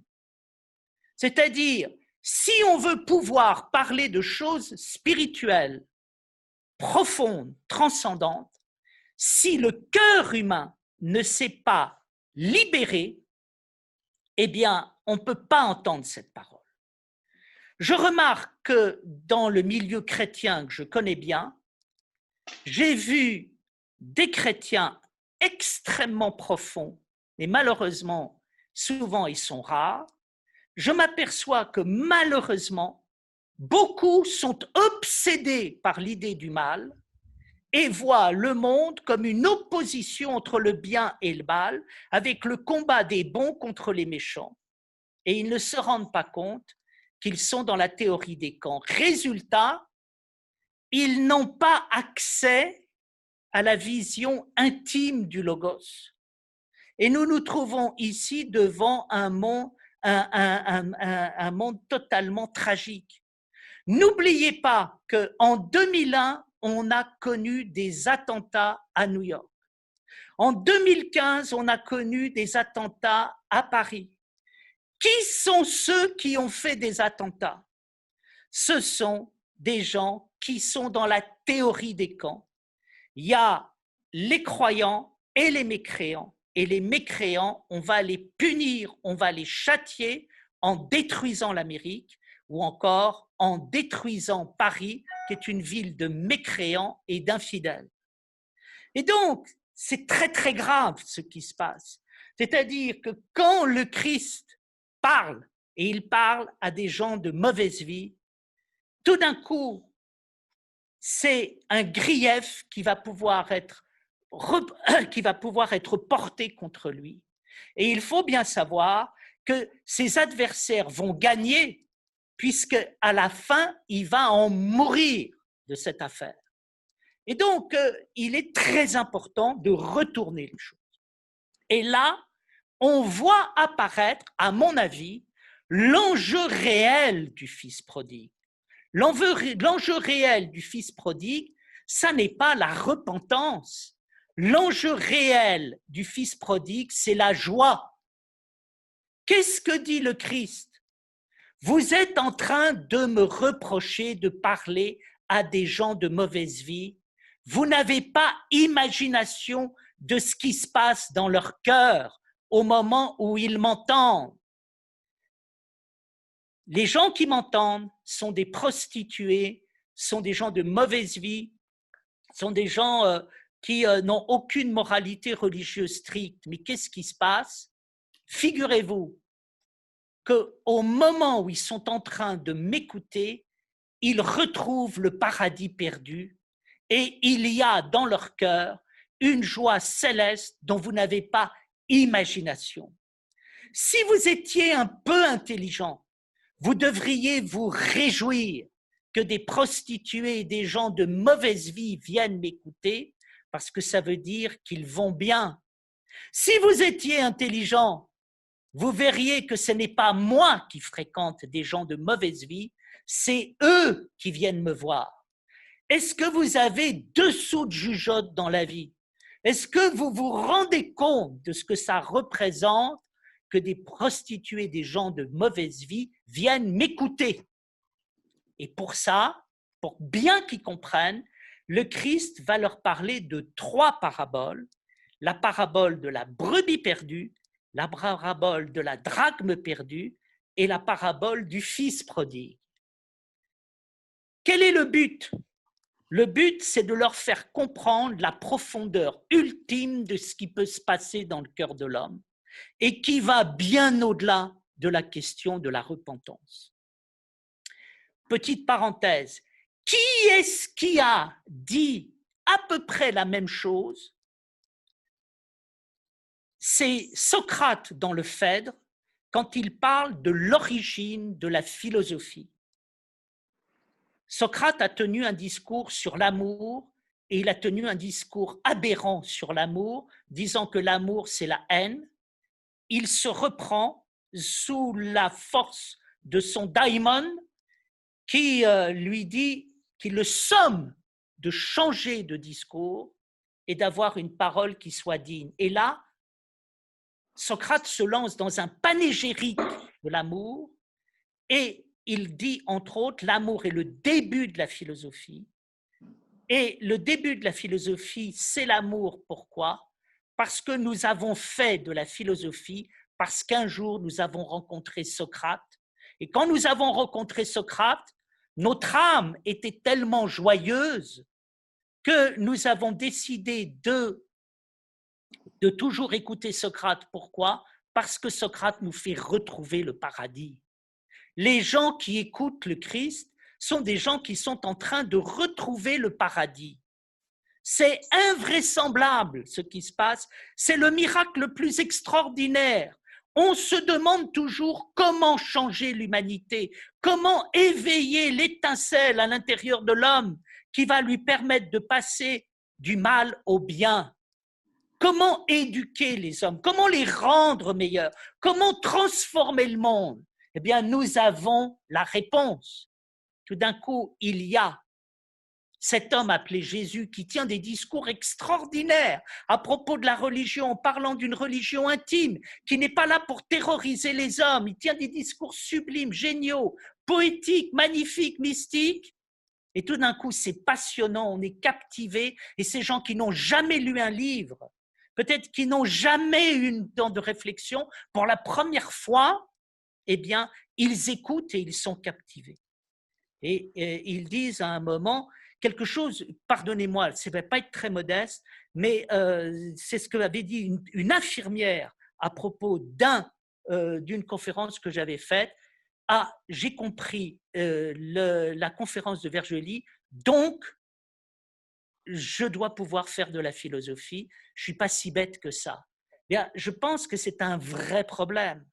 C'est-à-dire, si on veut pouvoir parler de choses spirituelles, profondes, transcendantes, si le cœur humain ne s'est pas libéré, eh bien, on ne peut pas entendre cette parole. Je remarque que dans le milieu chrétien que je connais bien, j'ai vu des chrétiens extrêmement profonds, mais malheureusement, souvent ils sont rares. Je m'aperçois que malheureusement, beaucoup sont obsédés par l'idée du mal et voient le monde comme une opposition entre le bien et le mal, avec le combat des bons contre les méchants. Et ils ne se rendent pas compte qu'ils sont dans la théorie des camps. Résultat, ils n'ont pas accès à la vision intime du Logos. Et nous nous trouvons ici devant un monde totalement tragique. N'oubliez pas qu'en 2001, on a connu des attentats à New York. En 2015, on a connu des attentats à Paris. Qui sont ceux qui ont fait des attentats? Ce sont des gens qui sont dans la théorie des camps. Il y a les croyants et les mécréants. Et les mécréants, on va les punir, on va les châtier en détruisant l'Amérique ou encore en détruisant Paris, qui est une ville de mécréants et d'infidèles. Et donc, c'est très très grave ce qui se passe. C'est-à-dire que quand le Christ parle, et il parle à des gens de mauvaise vie, tout d'un coup, c'est un grief qui va pouvoir être porté contre lui. Et il faut bien savoir que ses adversaires vont gagner, puisque à la fin, il va en mourir de cette affaire. Et donc, il est très important de retourner les choses. Et là, on voit apparaître, à mon avis, l'enjeu réel du fils prodigue. L'enjeu réel du fils prodigue, ça n'est pas la repentance. L'enjeu réel du fils prodigue, c'est la joie. Qu'est-ce que dit le Christ? Vous êtes en train de me reprocher de parler à des gens de mauvaise vie. Vous n'avez pas imagination de ce qui se passe dans leur cœur au moment où ils m'entendent. Les gens qui m'entendent sont des prostituées, sont des gens de mauvaise vie, sont des gens qui n'ont aucune moralité religieuse stricte. Mais qu'est-ce qui se passe? Figurez-vous qu'au moment où ils sont en train de m'écouter, ils retrouvent le paradis perdu et il y a dans leur cœur une joie céleste dont vous n'avez pas imagination. Si vous étiez un peu intelligent, vous devriez vous réjouir que des prostituées et des gens de mauvaise vie viennent m'écouter parce que ça veut dire qu'ils vont bien. Si vous étiez intelligent, vous verriez que ce n'est pas moi qui fréquente des gens de mauvaise vie, c'est eux qui viennent me voir. Est-ce que vous avez dessous de jugeote dans la vie? Est-ce que vous vous rendez compte de ce que ça représente que des prostituées, des gens de mauvaise vie viennent m'écouter? Et pour ça, pour bien qu'ils comprennent, le Christ va leur parler de 3 paraboles. La parabole de la brebis perdue, la parabole de la drachme perdue et la parabole du fils prodigue. Quel est le but? Le but, c'est de leur faire comprendre la profondeur ultime de ce qui peut se passer dans le cœur de l'homme et qui va bien au-delà de la question de la repentance. Petite parenthèse, qui est-ce qui a dit à peu près la même chose? C'est Socrate dans le Phèdre, quand il parle de l'origine de la philosophie. Socrate a tenu un discours sur l'amour et il a tenu un discours aberrant sur l'amour, disant que l'amour, c'est la haine. Il se reprend sous la force de son daimon qui lui dit qu'il le somme de changer de discours et d'avoir une parole qui soit digne. Et là, Socrate se lance dans un panégyrique de l'amour et il dit, entre autres, l'amour est le début de la philosophie. Et le début de la philosophie, c'est l'amour. Pourquoi? Parce que nous avons fait de la philosophie, parce qu'un jour, nous avons rencontré Socrate. Et quand nous avons rencontré Socrate, notre âme était tellement joyeuse que nous avons décidé de toujours écouter Socrate. Pourquoi? Parce que Socrate nous fait retrouver le paradis. Les gens qui écoutent le Christ sont des gens qui sont en train de retrouver le paradis. C'est invraisemblable ce qui se passe, c'est le miracle le plus extraordinaire. On se demande toujours comment changer l'humanité, comment éveiller l'étincelle à l'intérieur de l'homme qui va lui permettre de passer du mal au bien. Comment éduquer les hommes, comment les rendre meilleurs, comment transformer le monde? Eh bien, nous avons la réponse. Tout d'un coup, il y a cet homme appelé Jésus qui tient des discours extraordinaires à propos de la religion, en parlant d'une religion intime, qui n'est pas là pour terroriser les hommes. Il tient des discours sublimes, géniaux, poétiques, magnifiques, mystiques. Et tout d'un coup, c'est passionnant, on est captivé. Et ces gens qui n'ont jamais lu un livre, peut-être qui n'ont jamais eu une temps de réflexion, pour la première fois, eh bien, ils écoutent et ils sont captivés. Et ils disent à un moment quelque chose, pardonnez-moi, ça ne va pas être très modeste, mais c'est ce que avait dit une infirmière à propos d'une conférence que j'avais faite. Ah, j'ai compris la conférence de Vergely, donc je dois pouvoir faire de la philosophie, je ne suis pas si bête que ça. Bien, je pense que c'est un vrai problème.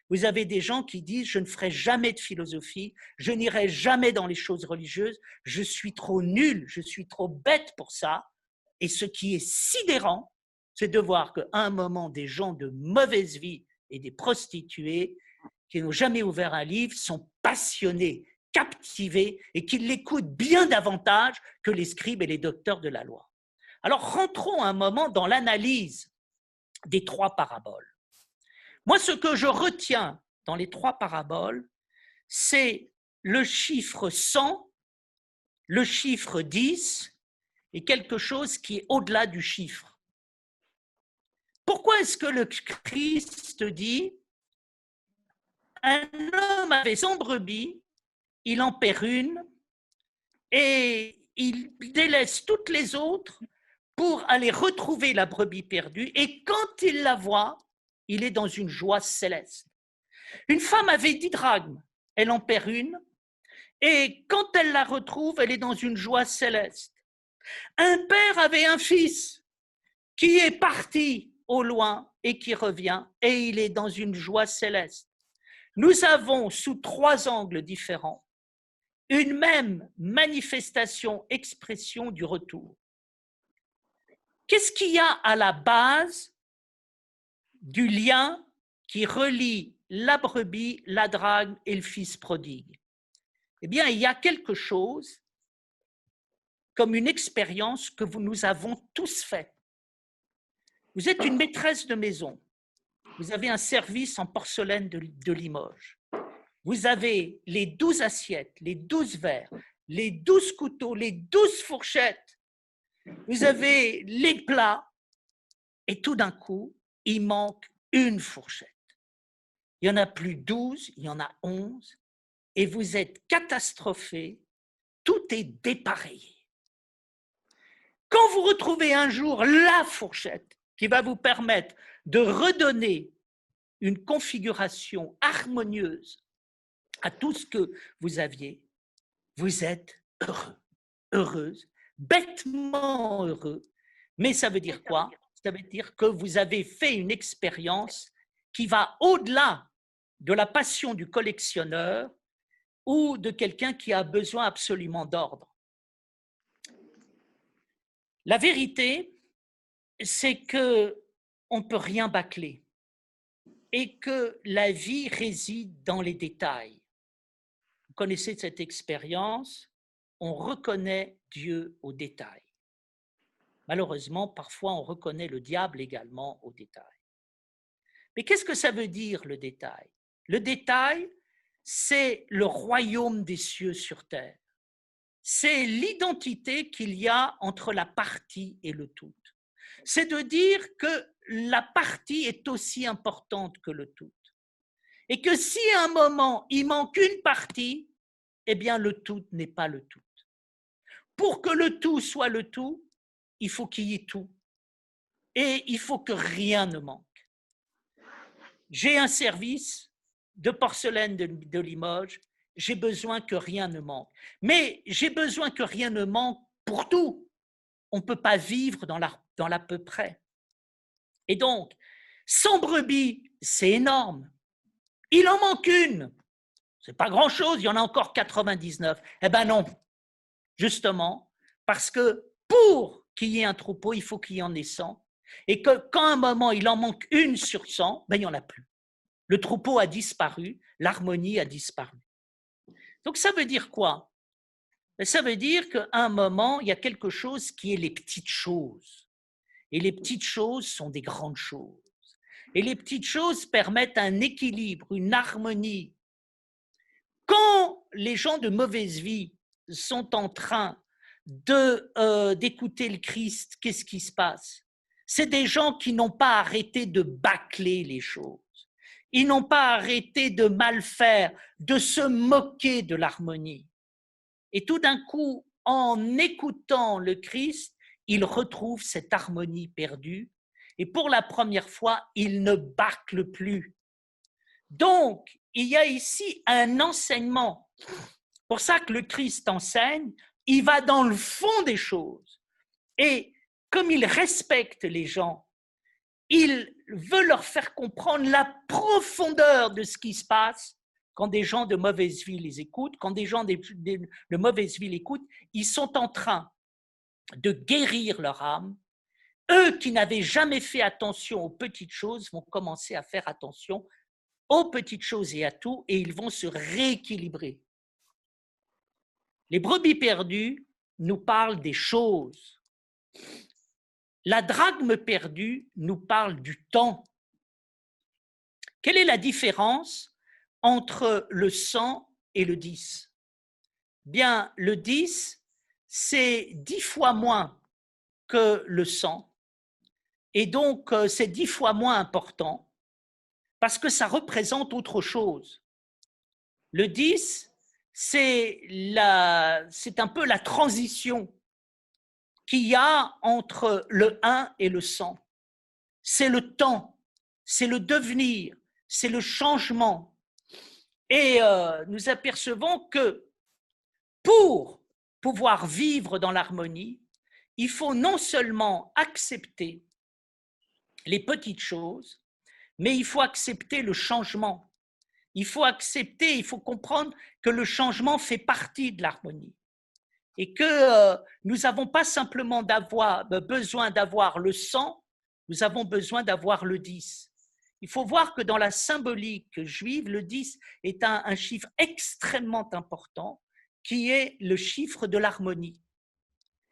Vous avez des gens qui disent « je ne ferai jamais de philosophie, je n'irai jamais dans les choses religieuses, je suis trop nul, je suis trop bête pour ça ». Et ce qui est sidérant, c'est de voir qu'à un moment, des gens de mauvaise vie et des prostituées qui n'ont jamais ouvert un livre sont passionnés, captivés et qui l'écoutent bien davantage que les scribes et les docteurs de la loi. Alors rentrons un moment dans l'analyse des trois paraboles. Moi, ce que je retiens dans les trois paraboles, c'est le chiffre 100, le chiffre 10 et quelque chose qui est au-delà du chiffre. Pourquoi est-ce que le Christ dit « Un homme avait 100 brebis, il en perd une et il délaisse toutes les autres pour aller retrouver la brebis perdue et quand il la voit, il est dans une joie céleste. Une femme avait 10 drachmes, elle en perd une, et quand elle la retrouve, elle est dans une joie céleste. Un père avait un fils qui est parti au loin et qui revient, et il est dans une joie céleste. Nous avons, sous trois angles différents, une même manifestation, expression du retour. Qu'est-ce qu'il y a à la base du lien qui relie la brebis, la drachme et le fils prodigue? Eh bien, il y a quelque chose comme une expérience que nous avons tous faite. Vous êtes une maîtresse de maison. Vous avez un service en porcelaine de Limoges. Vous avez les 12 assiettes, les 12 verres, les 12 couteaux, les 12 fourchettes. Vous avez les plats et tout d'un coup, il manque une fourchette. il n'y en a plus 12, il y en a 11, et vous êtes catastrophé, tout est dépareillé. Quand vous retrouvez un jour la fourchette qui va vous permettre de redonner une configuration harmonieuse à tout ce que vous aviez, vous êtes heureux, heureuse, bêtement heureux. Mais ça veut dire quoi? Ça veut dire que vous avez fait une expérience qui va au-delà de la passion du collectionneur ou de quelqu'un qui a besoin absolument d'ordre. La vérité, c'est qu'on ne peut rien bâcler et que la vie réside dans les détails. Vous connaissez cette expérience, on reconnaît Dieu aux détails. Malheureusement, parfois, on reconnaît le diable également aux détails. Mais qu'est-ce que ça veut dire, le détail? Le détail, c'est le royaume des cieux sur terre. C'est l'identité qu'il y a entre la partie et le tout. C'est de dire que la partie est aussi importante que le tout. Et que si à un moment, il manque une partie, eh bien, le tout n'est pas le tout. Pour que le tout soit le tout, il faut qu'il y ait tout. Et il faut que rien ne manque. J'ai un service de porcelaine de Limoges, j'ai besoin que rien ne manque. Mais j'ai besoin que rien ne manque pour tout. On ne peut pas vivre dans l'à peu près. Et donc, 100 brebis, c'est énorme. Il en manque une. C'est pas grand-chose, il y en a encore 99. Eh bien non, justement, parce que pour qu'il y ait un troupeau, il faut qu'il y en ait 100. Et que quand à un moment, il en manque une sur 100, ben, il n'y en a plus. Le troupeau a disparu, l'harmonie a disparu. Donc ça veut dire quoi? Ça veut dire qu'à un moment, il y a quelque chose qui est les petites choses. Et les petites choses sont des grandes choses. Et les petites choses permettent un équilibre, une harmonie. Quand les gens de mauvaise vie sont en train d'écouter le Christ, qu'est-ce qui se passe? C'est des gens qui n'ont pas arrêté de bâcler les choses. Ils n'ont pas arrêté de mal faire, de se moquer de l'harmonie. Et tout d'un coup, en écoutant le Christ, ils retrouvent cette harmonie perdue. Et pour la première fois, ils ne bâclent plus. Donc, il y a ici un enseignement. Pour ça que le Christ enseigne, il va dans le fond des choses. Et comme il respecte les gens, il veut leur faire comprendre la profondeur de ce qui se passe quand des gens de mauvaise vie les écoutent, quand des gens de mauvaise vie l'écoutent, ils sont en train de guérir leur âme. Eux qui n'avaient jamais fait attention aux petites choses vont commencer à faire attention aux petites choses et à tout, et ils vont se rééquilibrer. Les brebis perdues nous parlent des choses. La drachme perdue nous parle du temps. Quelle est la différence entre le 100 et le 10? Bien, le 10, c'est 10 fois moins que le 100, et donc c'est 10 fois moins important, parce que ça représente autre chose. Le 10, c'est un peu la transition qu'il y a entre le 1 et le 100. C'est le temps, c'est le devenir, c'est le changement. Et nous apercevons que pour pouvoir vivre dans l'harmonie, il faut non seulement accepter les petites choses, mais il faut accepter le changement. Il faut accepter, il faut comprendre que le changement fait partie de l'harmonie. Et que nous n'avons pas simplement besoin d'avoir le 100, nous avons besoin d'avoir le 10. Il faut voir que dans la symbolique juive, le 10 est un chiffre extrêmement important, qui est le chiffre de l'harmonie.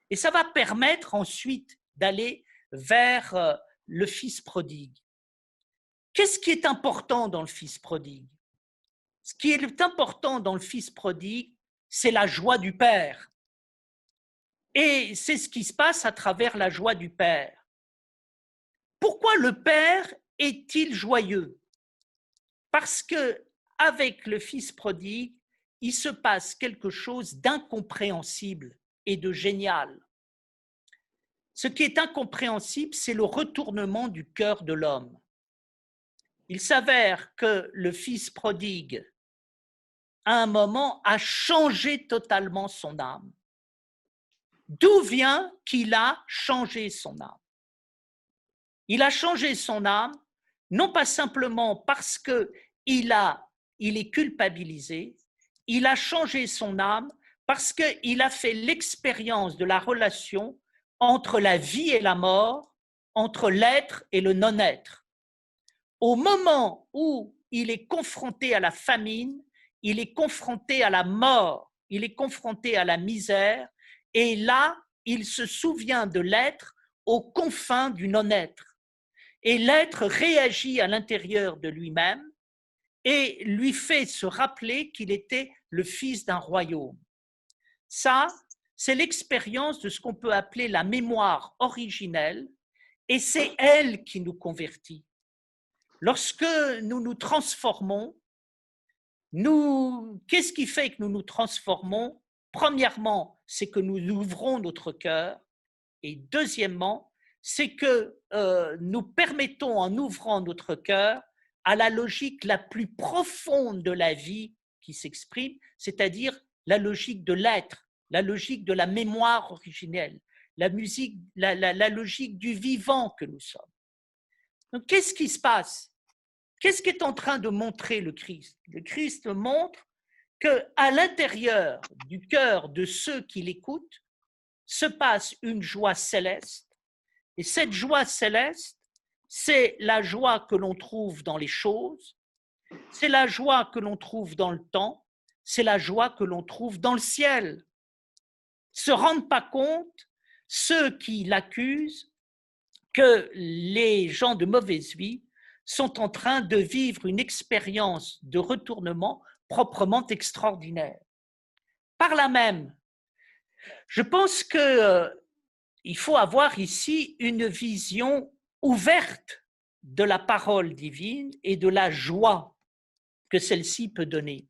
Et ça va permettre ensuite d'aller vers le fils prodigue. Qu'est-ce qui est important dans le fils prodigue? Ce qui est important dans le fils prodigue, c'est la joie du Père. Et c'est ce qui se passe à travers la joie du Père. Pourquoi le Père est-il joyeux? Parce que avec le fils prodigue, il se passe quelque chose d'incompréhensible et de génial. Ce qui est incompréhensible, c'est le retournement du cœur de l'homme. Il s'avère que le fils prodigue, à un moment, a changé totalement son âme. D'où vient qu'il a changé son âme? Il a changé son âme, non pas simplement parce qu'il est culpabilisé, il a changé son âme parce qu'il a fait l'expérience de la relation entre la vie et la mort, entre l'être et le non-être. Au moment où il est confronté à la famine, il est confronté à la mort, il est confronté à la misère, et là, il se souvient de l'être aux confins du non-être. Et l'être réagit à l'intérieur de lui-même et lui fait se rappeler qu'il était le fils d'un royaume. Ça, c'est l'expérience de ce qu'on peut appeler la mémoire originelle, et c'est elle qui nous convertit. Lorsque nous nous transformons, qu'est-ce qui fait que nous nous transformons? Premièrement, c'est que nous ouvrons notre cœur, et deuxièmement, c'est que nous permettons, en ouvrant notre cœur, à la logique la plus profonde de la vie qui s'exprime, c'est-à-dire la logique de l'être, la logique de la mémoire originelle, la logique du vivant que nous sommes. Donc, qu'est-ce qui se passe? Qu'est-ce qu'est en train de montrer le Christ? Le Christ montre qu'à l'intérieur du cœur de ceux qui l'écoutent se passe une joie céleste. Et cette joie céleste, c'est la joie que l'on trouve dans les choses, c'est la joie que l'on trouve dans le temps, c'est la joie que l'on trouve dans le ciel. Se rendent pas compte, ceux qui l'accusent, que les gens de mauvaise vie sont en train de vivre une expérience de retournement proprement extraordinaire. Par là même, je pense qu'il faut avoir ici une vision ouverte de la parole divine et de la joie que celle-ci peut donner.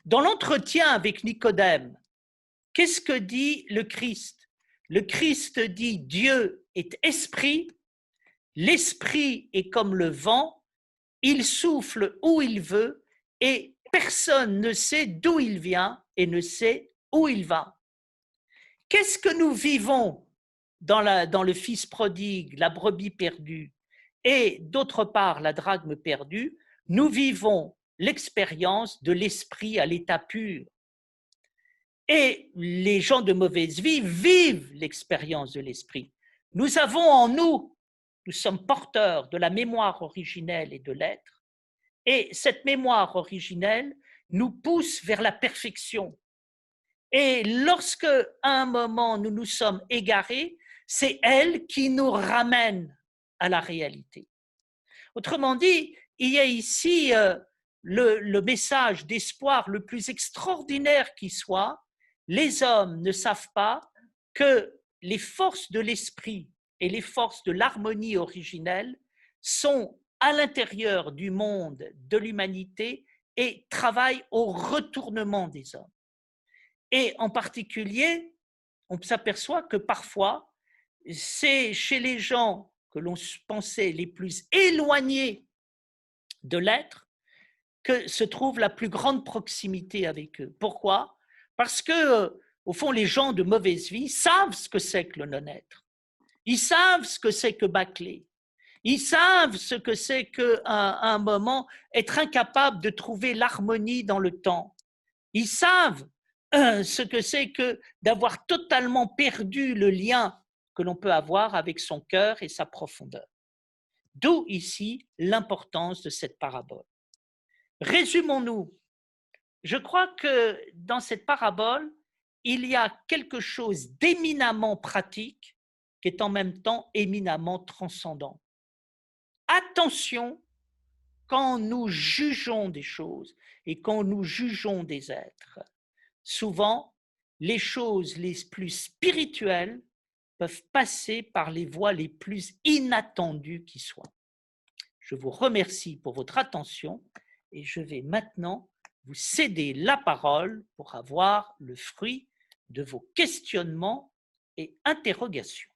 Dans l'entretien avec Nicodème, qu'est-ce que dit le Christ? Le Christ dit: Dieu est esprit, l'esprit est comme le vent, il souffle où il veut et personne ne sait d'où il vient et ne sait où il va. Qu'est-ce que nous vivons dans le fils prodigue, la brebis perdue, et d'autre part la drachme perdue? Nous vivons l'expérience de l'esprit à l'état pur. Et les gens de mauvaise vie vivent l'expérience de l'esprit. Nous avons en nous, nous sommes porteurs de la mémoire originelle et de l'être, et cette mémoire originelle nous pousse vers la perfection. Et lorsque, à un moment, nous nous sommes égarés, c'est elle qui nous ramène à la réalité. Autrement dit, il y a ici le message d'espoir le plus extraordinaire qui soit. Les hommes ne savent pas que les forces de l'esprit et les forces de l'harmonie originelle sont à l'intérieur du monde, de l'humanité, et travaillent au retournement des hommes. Et en particulier, on s'aperçoit que parfois, c'est chez les gens que l'on pensait les plus éloignés de l'être que se trouve la plus grande proximité avec eux. Pourquoi? Parce que, au fond, les gens de mauvaise vie savent ce que c'est que le non-être. Ils savent ce que c'est que bâcler. Ils savent ce que c'est qu'à un moment, être incapable de trouver l'harmonie dans le temps. Ils savent ce que c'est que d'avoir totalement perdu le lien que l'on peut avoir avec son cœur et sa profondeur. D'où ici l'importance de cette parabole. Résumons-nous. Je crois que dans cette parabole, il y a quelque chose d'éminemment pratique qui est en même temps éminemment transcendant. Attention quand nous jugeons des choses et quand nous jugeons des êtres. Souvent, les choses les plus spirituelles peuvent passer par les voies les plus inattendues qui soient. Je vous remercie pour votre attention et je vais maintenant vous céder la parole pour avoir le fruit de vos questionnements et interrogations.